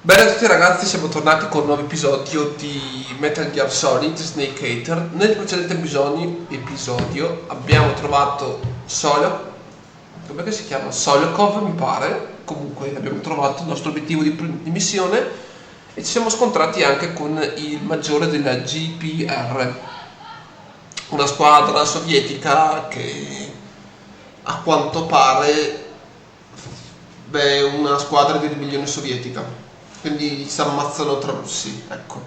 Bene a tutti ragazzi, siamo tornati con un nuovo episodio di Metal Gear Solid Snake Eater. Nel precedente episodio abbiamo trovato com'è che si chiama? Solokov mi pare. Comunque abbiamo trovato il nostro obiettivo di missione e ci siamo scontrati anche con il maggiore della GPR, una squadra sovietica che a quanto pare è una squadra di ribellione sovietica. Quindi si ammazzano tra russi, ecco.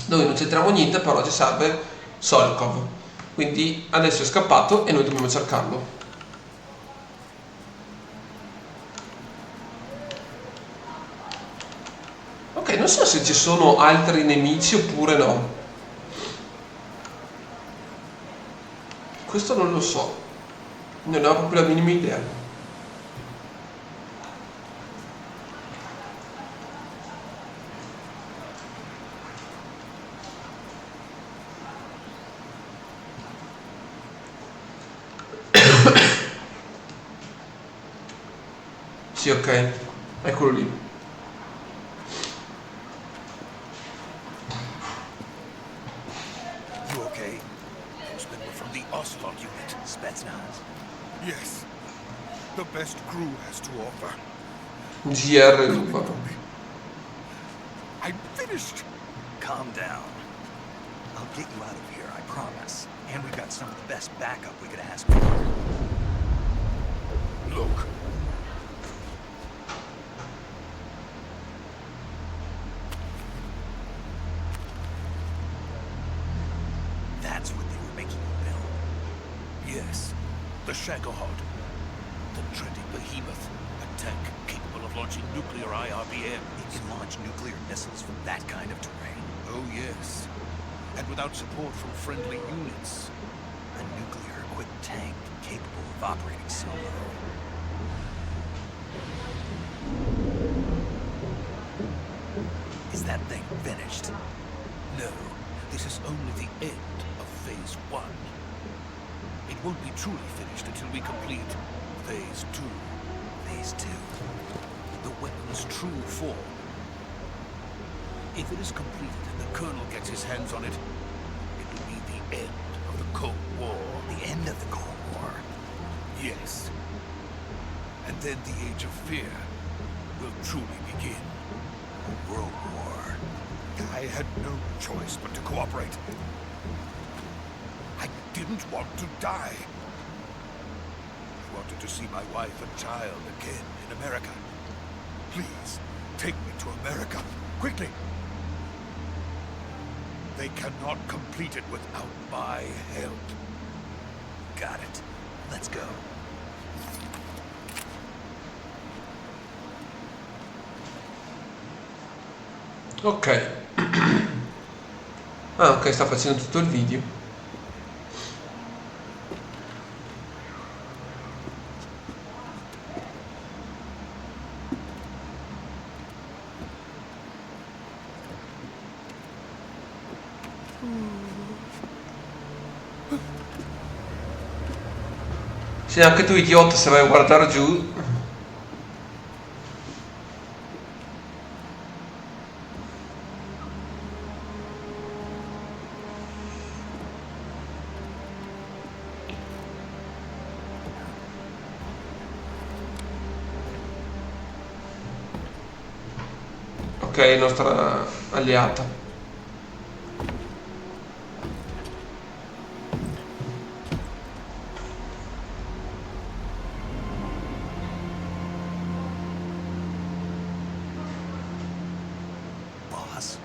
Noi non c'entriamo niente, però ci serve Solkov. Quindi adesso è scappato e noi dobbiamo cercarlo. Ok, non so se ci sono altri nemici oppure no. Questo non lo so. Non ho proprio la minima idea. Sì, ok, eccolo lì. You okay? Those men were from the Oslo unit, Spetsnaz. Yes. The best crew has to offer. GR2. I'm finished. Calm down. I'll get you out of here, I promise. And we've got some of the best backup we could ask for. Look. That's what they were making you build. Yes. The Shagohod. The dreaded behemoth. A tank capable of launching nuclear IRBM. It can launch nuclear missiles from that kind of terrain. Oh, yes. And without support from friendly units. A nuclear-equipped tank capable of operating solo. Is that thing finished? No. This is only the end of Phase 1. It won't be truly finished until we complete Phase 2. Phase 2. The weapon's true form. If it is completed and the Colonel gets his hands on it, it will be the end of the Cold War. The end of the Cold War. Yes. And then the Age of Fear will truly begin. A world war. I had no choice but to cooperate. I didn't want to die. I wanted to see my wife and child again in America. Please, take me to America, quickly. They cannot complete it without my help. Got it. Let's go. Ok. Ah, ok, sta facendo tutto il video. Sì, anche tu idiota, se vai a guardare giù. Ok, nostra alleata. Boss.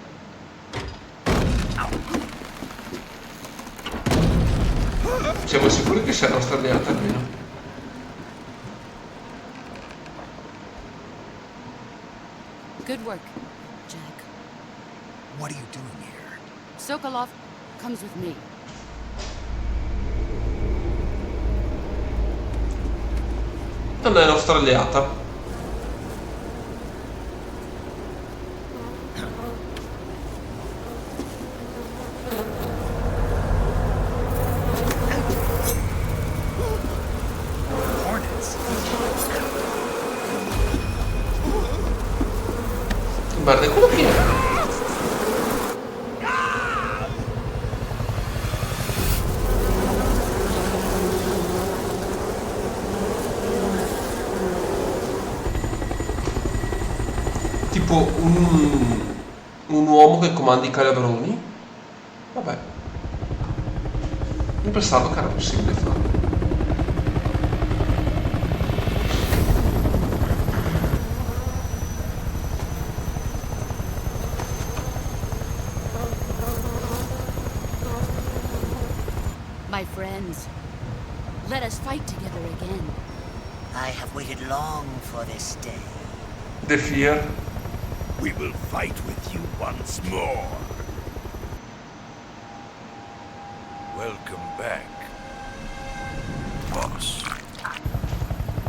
Siamo sicuri che sia nostra alleata almeno. Good work, Jack. What are you doing here? Sokolov comes with me. Non è nostra alleata. Guarda, quello che è. Tipo un uomo che comanda i calabroni? Vabbè. Non pensavo che era possibile farlo. My friends, let us fight together again. I have waited long for this day. The fear. We will fight with you once more. Welcome back, boss.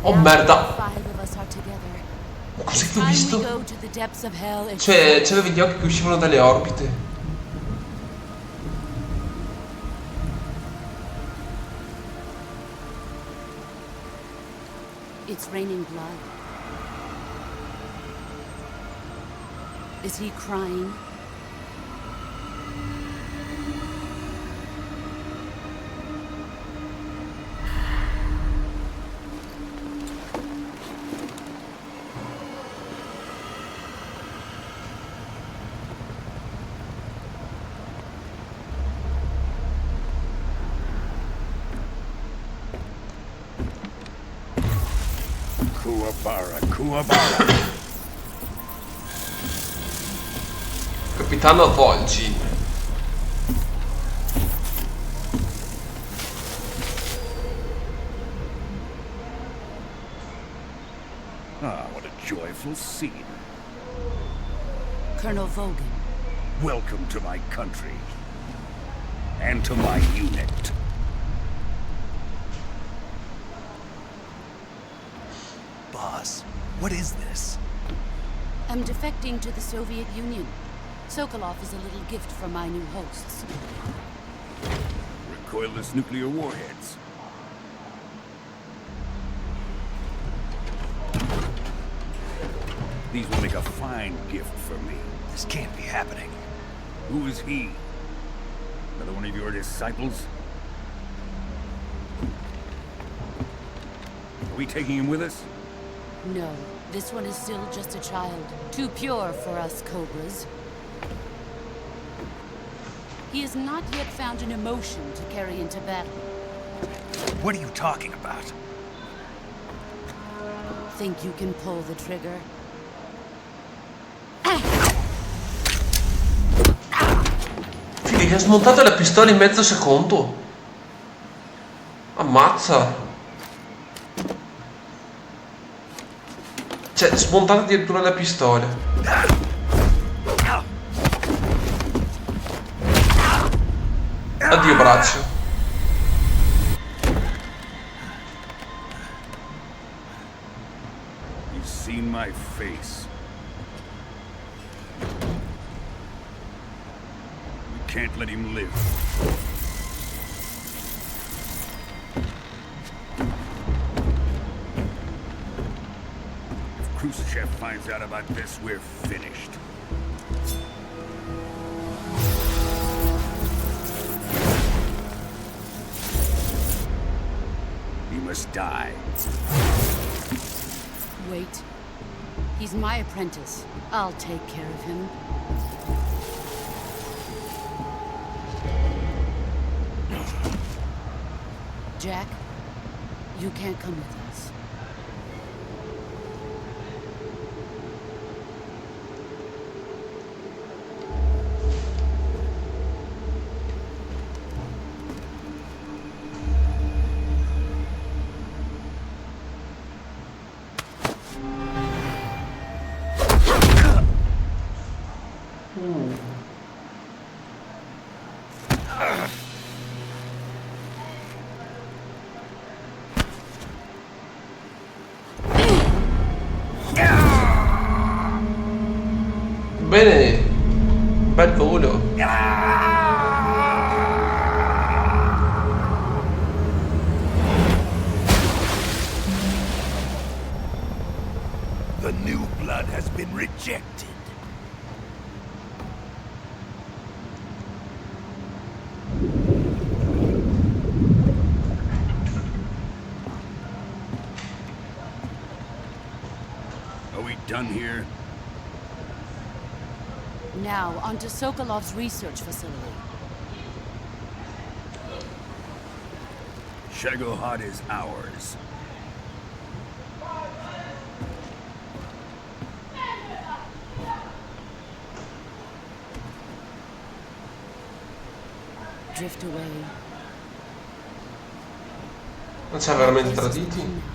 Oh Now merda. that the 5 of us are together. Cos'è It's che ho time we visto? go to the depths of hell and Cioè, c'avevi gli occhi che uscivano dalle orbite. It's raining blood. Is he crying? Kuwabara. Capitano Volgin. Ah, what a joyful scene. Colonel Vogan. Welcome to my country. And to my unit. Boss, what is this? I'm defecting to the Soviet Union. Sokolov is a little gift from my new hosts. Recoilless nuclear warheads. These will make a fine gift for me. This can't be happening. Who is he? Another one of your disciples? Are we taking him with us? No, this one is still just a child. Too pure for us Cobras. He has not yet found an emotion to carry into battle. What are you talking about? Think you can pull the trigger? Figa, gli ha smontato la pistola in mezzo secondo. Ammazza. Cioè, smontata addirittura la pistola. Addio braccio. You've seen my face. We can't let him live. If Khrushchev finds out about this, we're finished. He must die. Wait. He's my apprentice. I'll take care of him. Jack, you can't come with us. Bene. Bel volo. The new blood has been rejected. done here? Now, onto Sokolov's research facility. Shagohod is ours. Drift away. Non ci ha veramente traditi?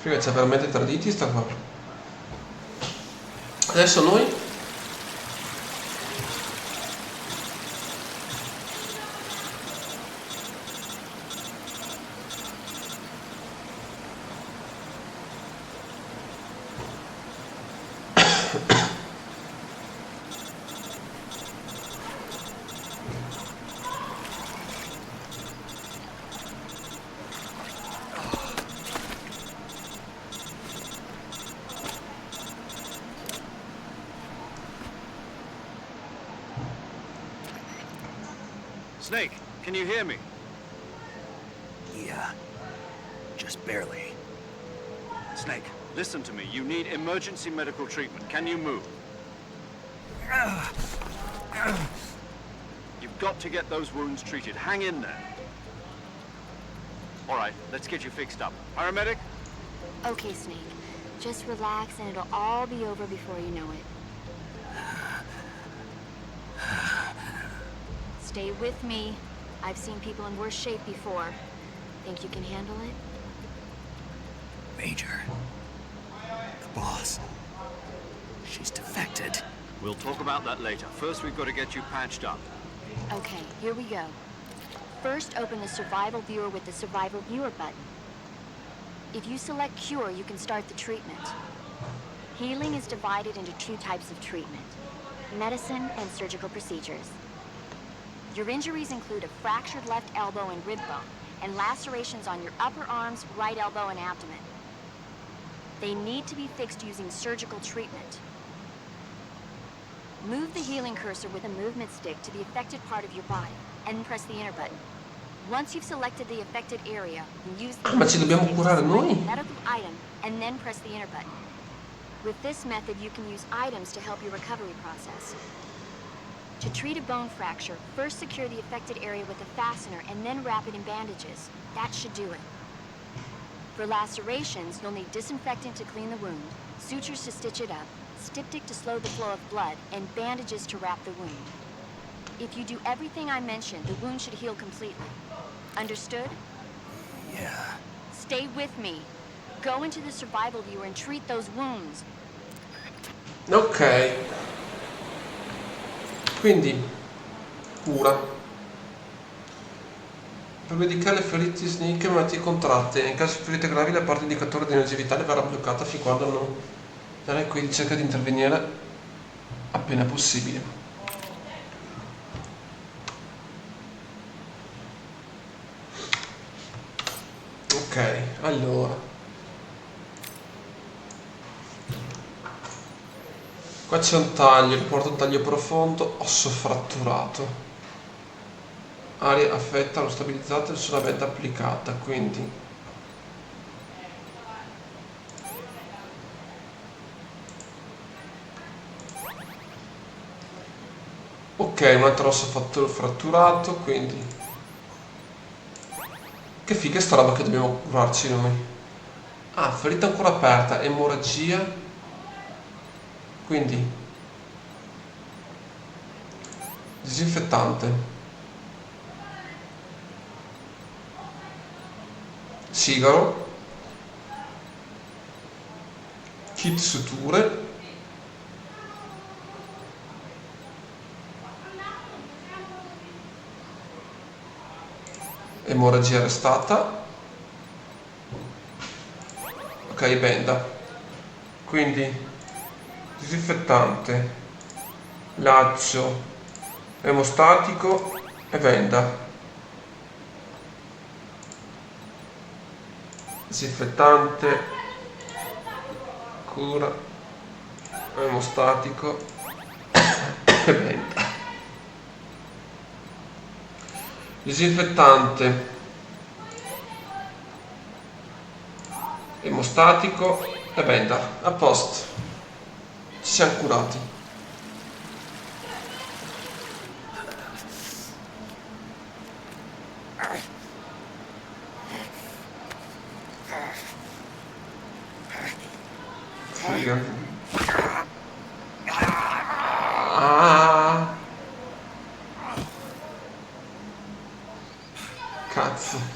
Figa, ci ha veramente traditi sta qua. Adesso noi Snake, can you hear me? Yeah, just barely. Snake, listen to me. You need emergency medical treatment. Can you move? You've got to get those wounds treated. Hang in there. All right, let's get you fixed up. Paramedic? Okay, Snake. Just relax and it'll all be over before you know it. Stay with me. I've seen people in worse shape before. Think you can handle it? Major. The boss. She's defected. We'll talk about that later. First, we've got to get you patched up. Okay, here we go. First, open the survival viewer with the survival viewer button. If you select cure, you can start the treatment. Healing is divided into two types of treatment: medicine and surgical procedures. Your injuries include a fractured left elbow and rib bone, and lacerations on your upper arms, right elbow, and abdomen. They need to be fixed using surgical treatment. Move the healing cursor with a movement stick to the affected part of your body, and press the enter button. Once you've selected the affected area, use the ma ci dobbiamo curare noi? medical item, and then press the enter button. With this method, you can use items to help your recovery process. To treat a bone fracture, first secure the affected area with a fastener and then wrap it in bandages. That should do it. For lacerations, you'll need disinfectant to clean the wound, sutures to stitch it up, styptic to slow the flow of blood, and bandages to wrap the wound. If you do everything I mentioned, the wound should heal completely. Understood? Yeah. Stay with me. Go into the survival viewer and treat those wounds. Ok. Quindi cura. Per medicare le ferite Snake e malattie contratte. In caso di ferite gravi la parte indicatore di energia vitale verrà bloccata fin quando non. E quindi cerca di intervenire appena possibile. Ok, allora. Qua c'è un taglio, riporta un taglio profondo, osso fratturato. Area affetta, lo stabilizzate solamente applicata, quindi ok, un altro osso fratturato, quindi che figa sta roba che dobbiamo curarci noi. Ah, ferita ancora aperta, emorragia. Quindi disinfettante, sigaro, kit suture, emorragia arrestata, ok, benda. Quindi disinfettante, laccio, emostatico e venda. Disinfettante, cura, emostatico e venda. Disinfettante. Emostatico e benda. A posto. Ci siamo curati. Ah. Cazzo.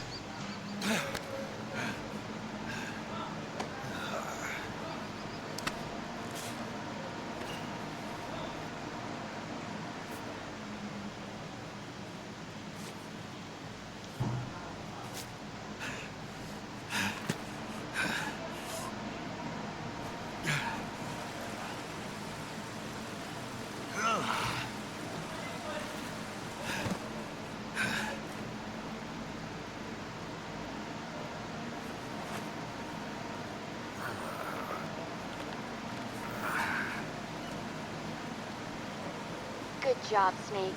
Good job, Snake.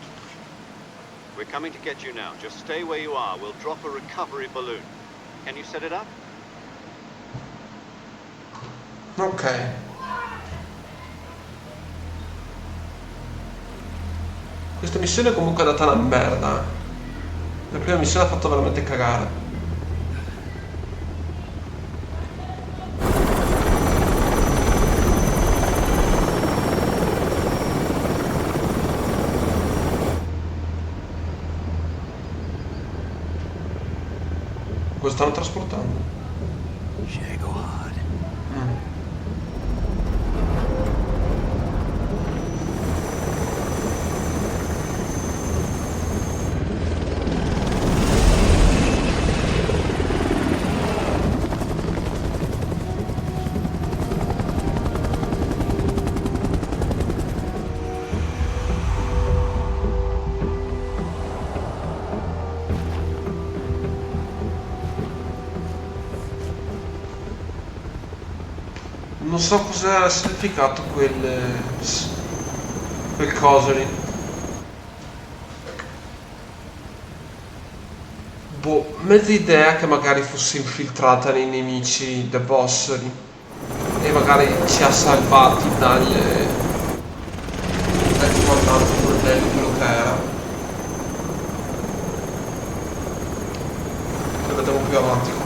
We're coming to get you now. Just stay where you are. We'll drop a recovery balloon. Can you set it up? Ok. Questa missione comunque è andata una merda. La prima missione ha fatto veramente cagare. Cosa stanno trasportando? Non so cosa ha significato quel coso lì. Boh, mezza idea che magari fosse infiltrata nei nemici The Boss lì. E magari ci ha salvati dal comandante colonnello, quello che era. Lo vedremo più avanti.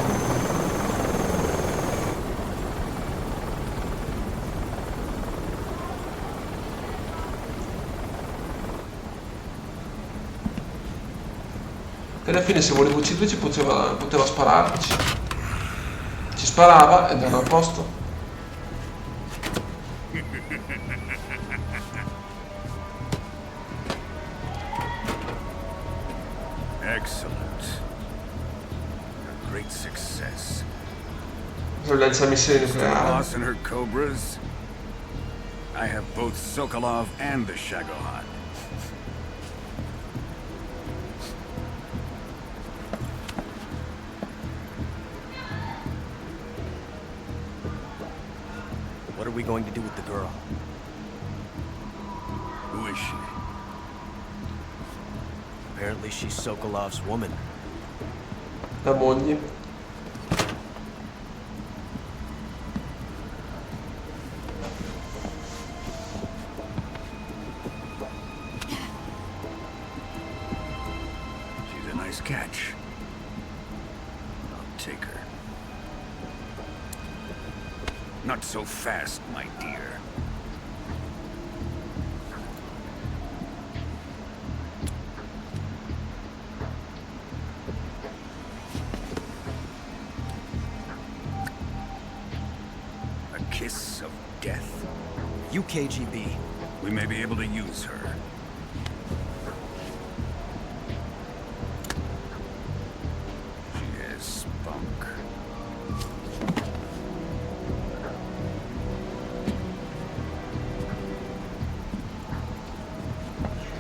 E alla fine se voleva ucciderci poteva spararci. Ci sparava ed era a posto. Excellent. A great success. Violenza missione nucleare. Loss and her cobras. I have both Sokolov and the Shagohod. What are we going to do with the girl? Who is she? Apparently she's Sokolov's woman. La moglie. She's a nice catch. I'll take her. Not so fast, my dear. A kiss of death. You KGB. We may be able to use her. She has spunk.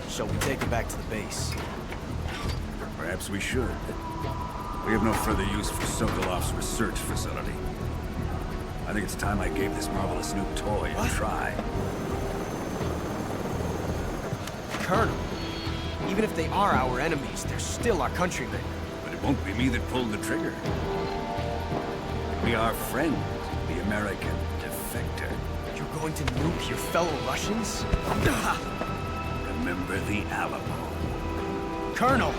Shall we take her back to the base? Perhaps we should. We have no further use for Sokolov's research facility. I think it's time I gave this marvelous new toy a try. Colonel, even Even if they are our enemies, they're still our countrymen. But it won't be me that pulled the trigger. It'll be our friend, the American defector. You're going to nuke your fellow Russians? Remember the Alamo. Colonel!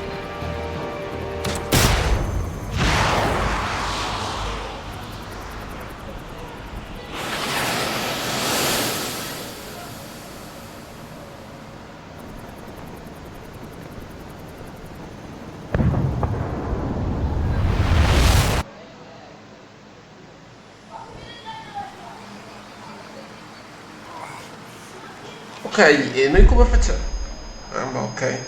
Ok, e noi come facciamo? Ma ok.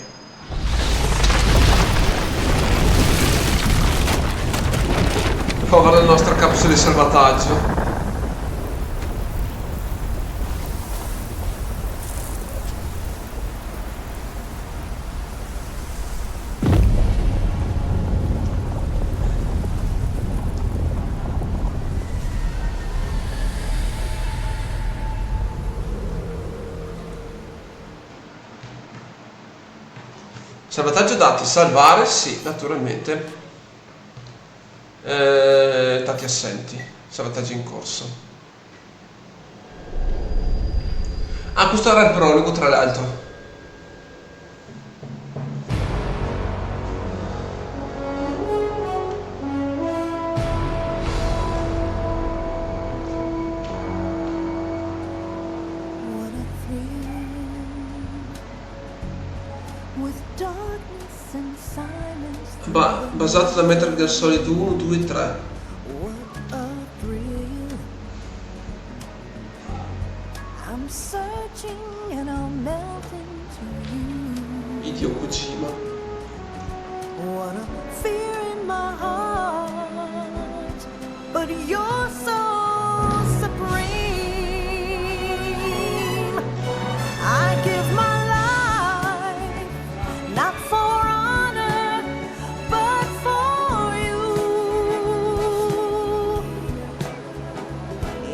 Povera la nostra capsula di salvataggio. Salvataggio dati, salvare, sì, naturalmente. Dati assenti, salvataggio in corso. Ah, questo era il prologo tra l'altro. Basato da Metal Gear Solid 1, 2 e 3. Hideo Kojima. But you're so supreme. I give my life not for honor, but for you.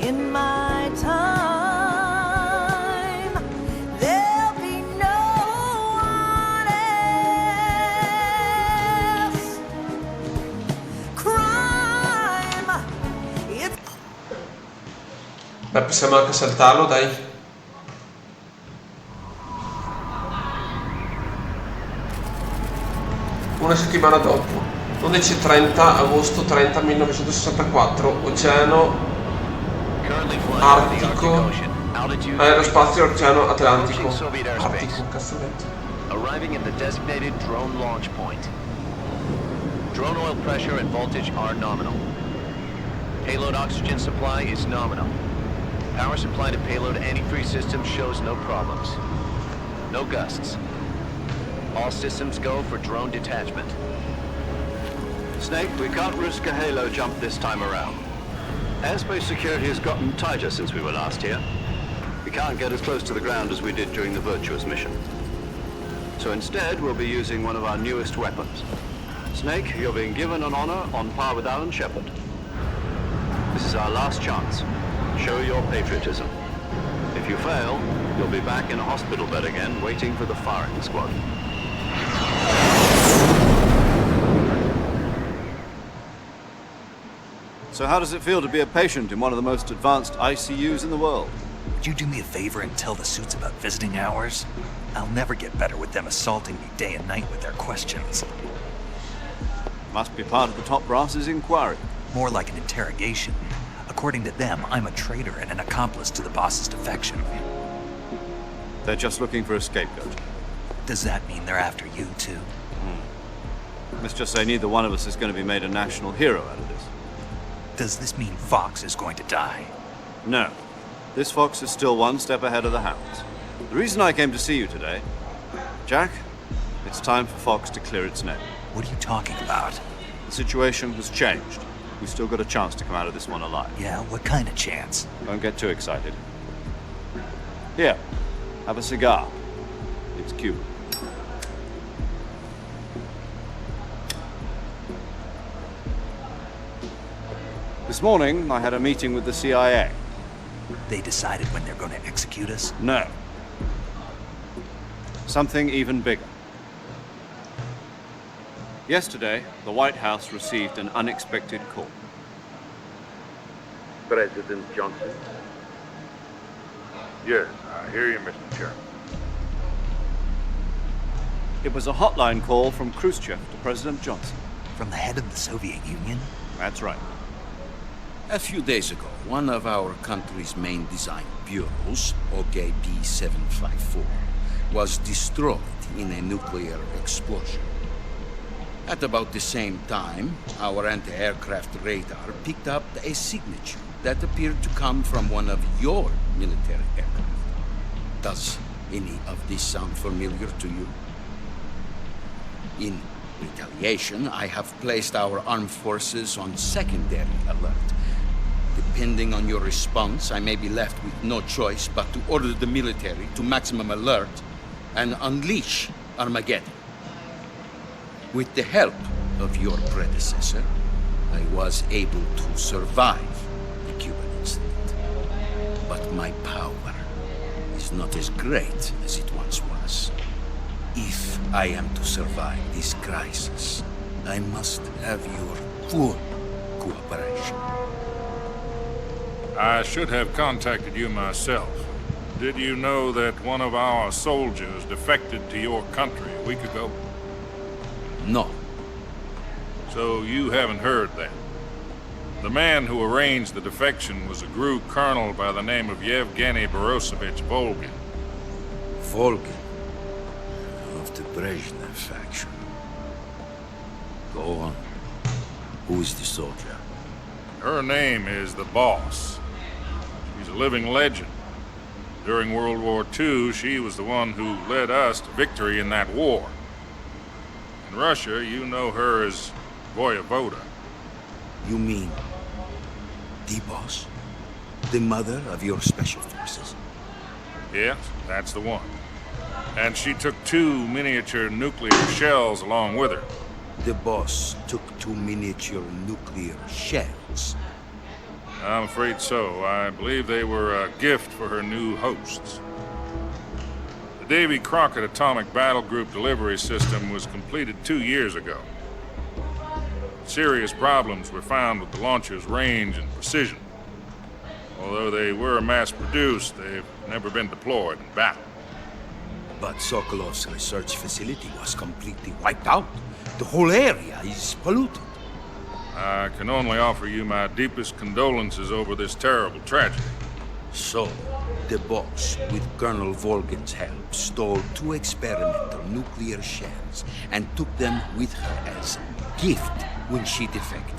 In my time, there'll be no one else. Crime, it's Beh, possiamo anche saltarlo, dai. Una settimana dopo, 11:30 agosto 30 1964, Oceano Artico, aerospazio Oceano Atlantico. Artico, cazzoletto. Arriving at the designated drone launch point. Drone oil pressure and voltage are nominal. Payload oxygen supply is nominal. Power supply to payload antifreeze system shows no problems. No gusts. All systems go for drone detachment. Snake, we can't risk a halo jump this time around. Airspace security has gotten tighter since we were last here. We can't get as close to the ground as we did during the Virtuous mission. So instead, we'll be using one of our newest weapons. Snake, you're being given an honor on par with Alan Shepard. This is our last chance. Show your patriotism. If you fail, you'll be back in a hospital bed again, waiting for the firing squad. So how does it feel to be a patient in one of the most advanced ICUs in the world? Would you do me a favor and tell the suits about visiting hours? I'll never get better with them assaulting me day and night with their questions. Must be part of the top brass's inquiry. More like an interrogation. According to them, I'm a traitor and an accomplice to the boss's defection. They're just looking for a scapegoat. Does that mean they're after you, too? Let's just say neither one of us is going to be made a national hero out of this. Does this mean Fox is going to die? No. This fox is still one step ahead of the hounds. The reason I came to see you today, Jack, it's time for Fox to clear its name. What are you talking about? The situation has changed. We've still got a chance to come out of this one alive. Yeah, what kind of chance? Don't get too excited. Here, have a cigar. It's Cuban. This morning, I had a meeting with the CIA. They decided when they're going to execute us? No. Something even bigger. Yesterday, the White House received an unexpected call. President Johnson? Yes, I hear you, Mr. Chairman. It was a hotline call from Khrushchev to President Johnson. From the head of the Soviet Union? That's right. A few days ago, one of our country's main design bureaus, OKB 754, was destroyed in a nuclear explosion. At about the same time, our anti-aircraft radar picked up a signature that appeared to come from one of your military aircraft. Does any of this sound familiar to you? In retaliation, I have placed our armed forces on secondary alert. Depending on your response, I may be left with no choice but to order the military to maximum alert and unleash Armageddon. With the help of your predecessor, I was able to survive the Cuban incident. But my power is not as great as it once was. If I am to survive this crisis, I must have your full cooperation. I should have contacted you myself. Did you know that one of our soldiers defected to your country a week ago? No. So you haven't heard that. The man who arranged the defection was a GRU colonel by the name of Yevgeny Borosovich Volgin. Volgin? Of the Brezhnev faction. Go on. Who is the soldier? Her name is the Boss. She's a living legend. During World War II, she was the one who led us to victory in that war. In Russia, you know her as Voyevoda. You mean the Boss? The mother of your special forces? Yes, that's the one. And she took 2 miniature nuclear shells along with her. The Boss took 2 miniature nuclear shells? I'm afraid so. I believe they were a gift for her new hosts. The Davy Crockett Atomic Battle Group delivery system was completed 2 years ago. Serious problems were found with the launcher's range and precision. Although they were mass-produced, they've never been deployed in battle. But Sokolov's research facility was completely wiped out. The whole area is polluted. I can only offer you my deepest condolences over this terrible tragedy. So, the Boss, with Colonel Volgin's help, stole 2 experimental nuclear shells and took them with her as gift when she defected.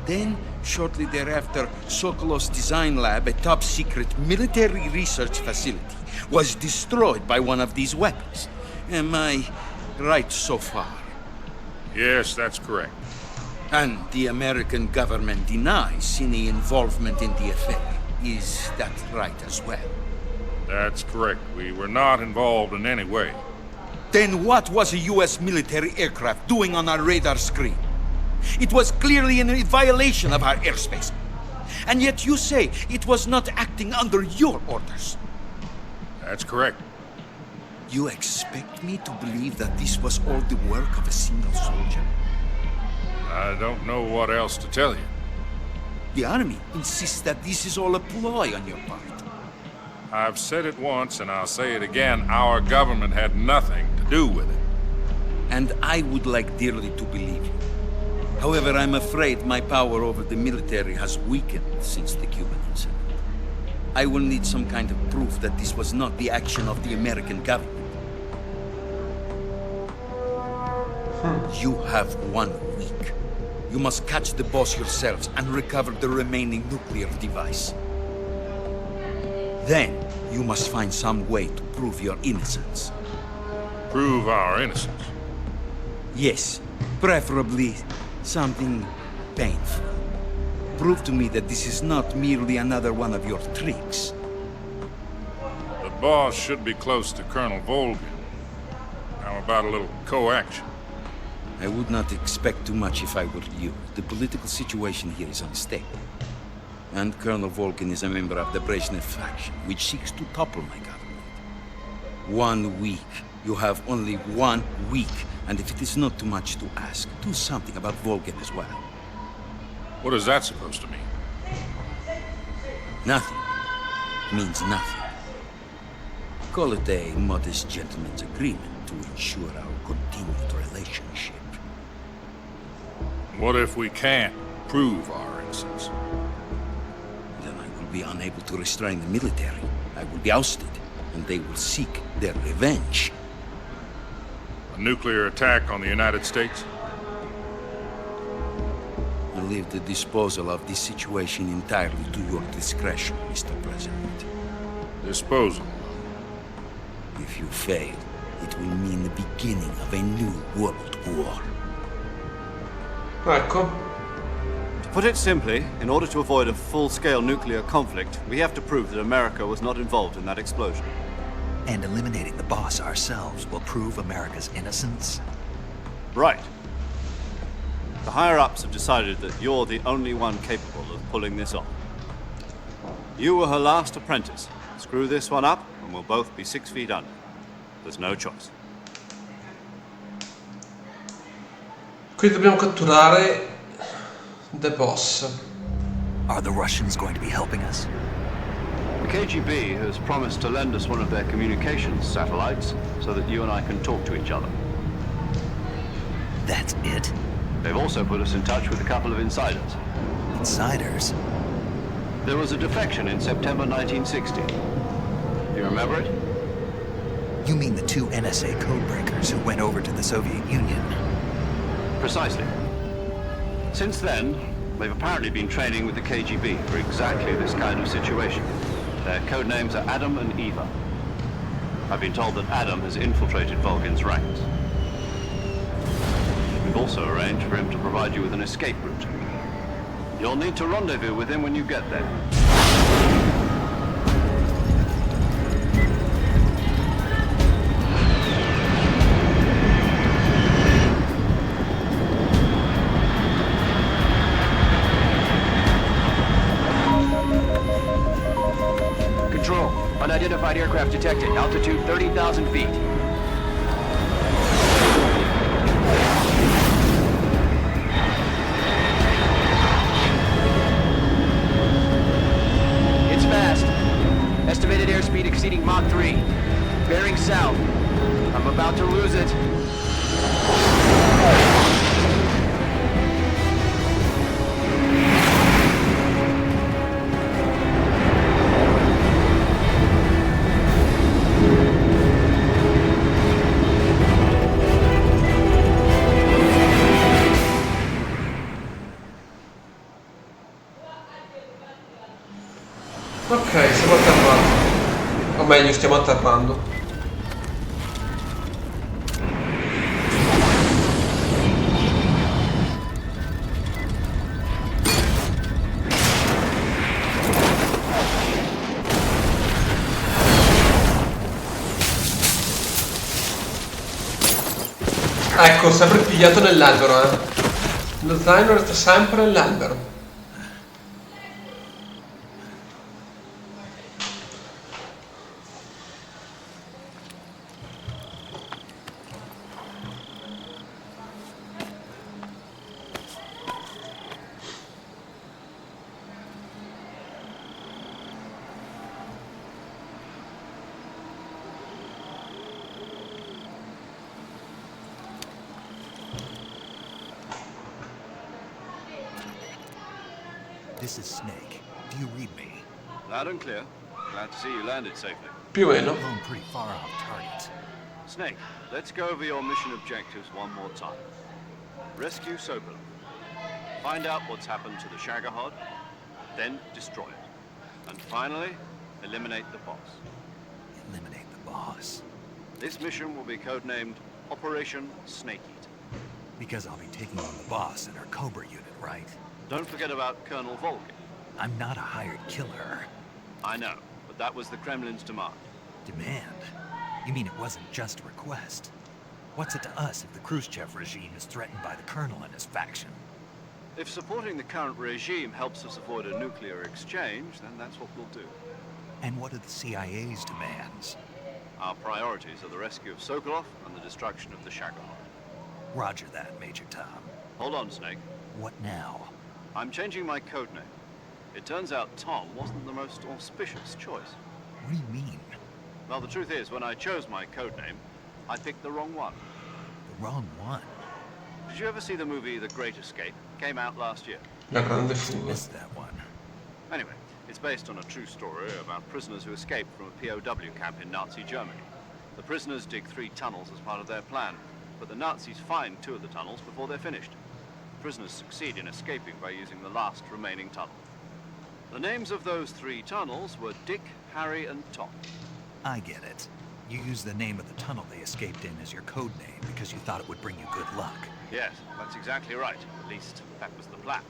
Then, shortly thereafter, Sokolov's design lab, a top-secret military research facility, was destroyed by one of these weapons. Am I right so far? Yes, that's correct. And the American government denies any involvement in the affair. Is that right as well? That's correct. We were not involved in any way. Then what was a U.S. military aircraft doing on our radar screen? It was clearly in violation of our airspace. And yet you say it was not acting under your orders. That's correct. You expect me to believe that this was all the work of a single soldier? I don't know what else to tell you. The army insists that this is all a ploy on your part. I've said it once, and I'll say it again. Our government had nothing to do with it. And I would like dearly to believe you. However, I'm afraid my power over the military has weakened since the Cuban incident. I will need some kind of proof that this was not the action of the American government. You have 1 week. You must catch the Boss yourselves and recover the remaining nuclear device. Then, you must find some way to prove your innocence. Prove our innocence? Yes, preferably something painful. Prove to me that this is not merely another one of your tricks. The Boss should be close to Colonel Volgin. How about a little co-action? I would not expect too much if I were you. The political situation here is unstable. And Colonel Volgin is a member of the Brezhnev faction, which seeks to topple my government. 1 week. You have only 1 week And if it is not too much to ask, do something about Volgin as well. What is that supposed to mean? Nothing. Means nothing. Call it a modest gentleman's agreement to ensure our continued relationship. What if we can't prove our innocence? Then I will be unable to restrain the military. I will be ousted, and they will seek their revenge. A nuclear attack on the United States? I leave the disposal of this situation entirely to your discretion, Mr. President. Disposal? If you fail, it will mean the beginning of a new world war. Ecco. To put it simply, in order to avoid a full-scale nuclear conflict, we have to prove that America was not involved in that explosion. And eliminating the boss ourselves will prove America's innocence? Right. The higher-ups have decided that you're the only one capable of pulling this off. You were her last apprentice. Screw this one up, and we'll both be 6 feet under. There's no choice. Quindi dobbiamo catturare the boss. Are the Russians going to be helping us? The KGB has promised to lend us one of their communications satellites so that you and I can talk to each other. That's it? They've also put us in touch with a couple of insiders. Insiders? There was a defection in September 1960. Do you remember it? You mean the 2 NSA codebreakers who went over to the Soviet Union? Precisely. Since then, they've apparently been training with the KGB for exactly this kind of situation. Their code names are Adam and Eva. I've been told that Adam has infiltrated Volgin's ranks. We've also arranged for him to provide you with an escape route. You'll need to rendezvous with him when you get there. Control, unidentified aircraft detected. Altitude 30,000 feet. It's fast. Estimated airspeed exceeding Mach 3. Bearing south. I'm about to lose it. Ok, siamo atterrati. O meglio, stiamo atterrando. Ecco, sempre pigliato nell'albero, eh. Lo zaino resta sempre nell'albero. This is Snake. Do you read me? Loud and clear. Glad to see you landed safely. Più o meno. Blown pretty far off target. Snake, let's go over your mission objectives one more time. Rescue Sokolov. Find out what's happened to the Shagohod, then destroy it. And finally, eliminate the boss. Eliminate the boss. This mission will be codenamed Operation Snake Eater. Because I'll be taking on the boss and her Cobra unit, right? Don't forget about Colonel Volgin. I'm not a hired killer. I know, but that was the Kremlin's demand. Demand? You mean it wasn't just a request? What's it to us if the Khrushchev regime is threatened by the Colonel and his faction? If supporting the current regime helps us avoid a nuclear exchange, then that's what we'll do. And what are the CIA's demands? Our priorities are the rescue of Sokolov and the destruction of the Shagohod. Roger that, Major Tom. Hold on, Snake. What now? I'm changing my codename. It turns out Tom wasn't the most auspicious choice. What do you mean? Well, the truth is, when I chose my codename, I picked the wrong one. The wrong one? Did you ever see the movie The Great Escape? Came out last year. La grande fuga. Missed that one. Anyway, it's based on a true story about prisoners who escaped from a POW camp in Nazi Germany. The prisoners dig 3 tunnels as part of their plan, but the Nazis find 2 of the tunnels before they're finished. Prisoners succeed in escaping by using the last remaining tunnel. The names of those 3 tunnels were Dick, Harry, and Tom. I get it. You used the name of the tunnel they escaped in as your code name because you thought it would bring you good luck. Yes, that's exactly right. At least, that was the plan.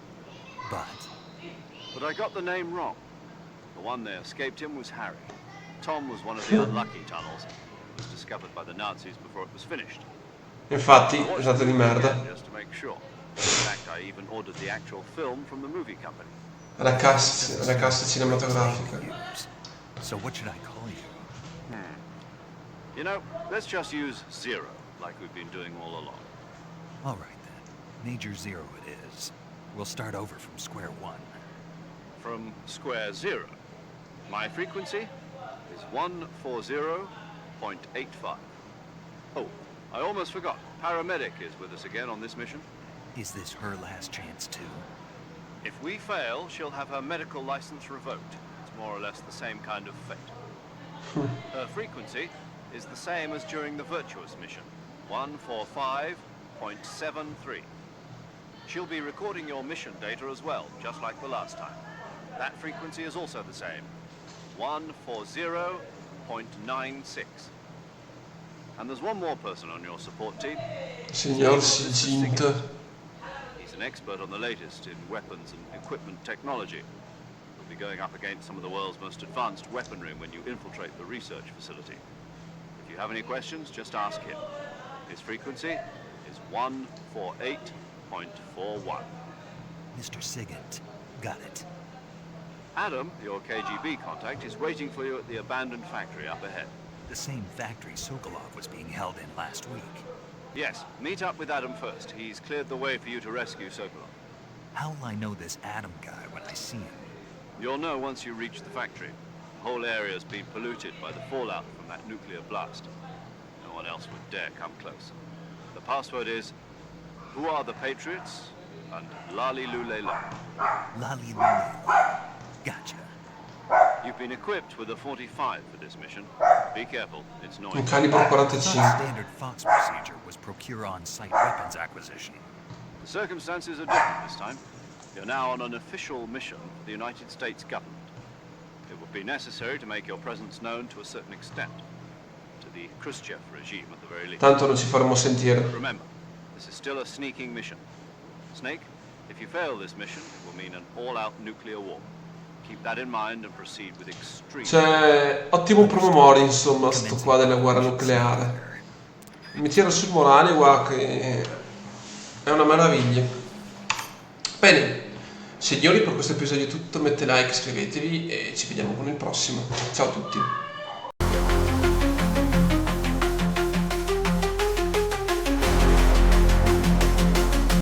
But I got the name wrong. The one they escaped in was Harry. Tom was one of the unlucky tunnels. It was discovered by the Nazis before it was finished. Infatti, esatto di merda. Just to make sure. In fact, I even ordered the actual film from the movie company. La cassa cinematografica. So what should I call you? You know, let's just use Zero, like we've been doing all along. All right then. Major Zero it is. We'll start over from square one. From square 0. My frequency is 140.85. Oh, I almost forgot. Paramedic is with us again on this mission. Is this her last chance too? If we fail, she'll have her medical license revoked. It's more or less the same kind of fate. Her frequency is the same as during the Virtuous mission, 145.73. She'll be recording your mission data as well, just like the last time. That frequency is also the same, 140.96. And there's one more person on your support team. Signor Sigint. He's an expert on the latest in weapons and equipment technology. He'll be going up against some of the world's most advanced weaponry when you infiltrate the research facility. If you have any questions, just ask him. His frequency is 148.41. Mr. Sigint. Got it. Adam, your KGB contact, is waiting for you at the abandoned factory up ahead. The same factory Sokolov was being held in last week. Yes, meet up with Adam first. He's cleared the way for you to rescue Sokolov. How will I know this Adam guy when I see him? You'll know once you reach the factory. The whole area's been polluted by the fallout from that nuclear blast. No one else would dare come close. The password is, "Who are the Patriots?" and "Lali Lule La." Lali Lule. Gotcha. You've been equipped with a 45 for this mission. Be careful, it's noisy. Un calibro 45. Standard Fox procedure was procure on-site weapons acquisition. The circumstances are different this time. You're now on an official mission for the United States government. It would be necessary to make your presence known to a certain extent. To the Khrushchev regime at the very least. Tanto non ci faremo sentire. Remember, this is still a sneaking mission. Snake, if you fail this mission, it will mean an all-out nuclear war. Keep that in mind and proceed with extreme. Cioè, ottimo promemoria, insomma, sto qua della guerra nucleare. Mi tira sul morale, guarda, che è una meraviglia. Bene, signori, per questo episodio è tutto. Mettete like, iscrivetevi e ci vediamo con il prossimo. Ciao a tutti.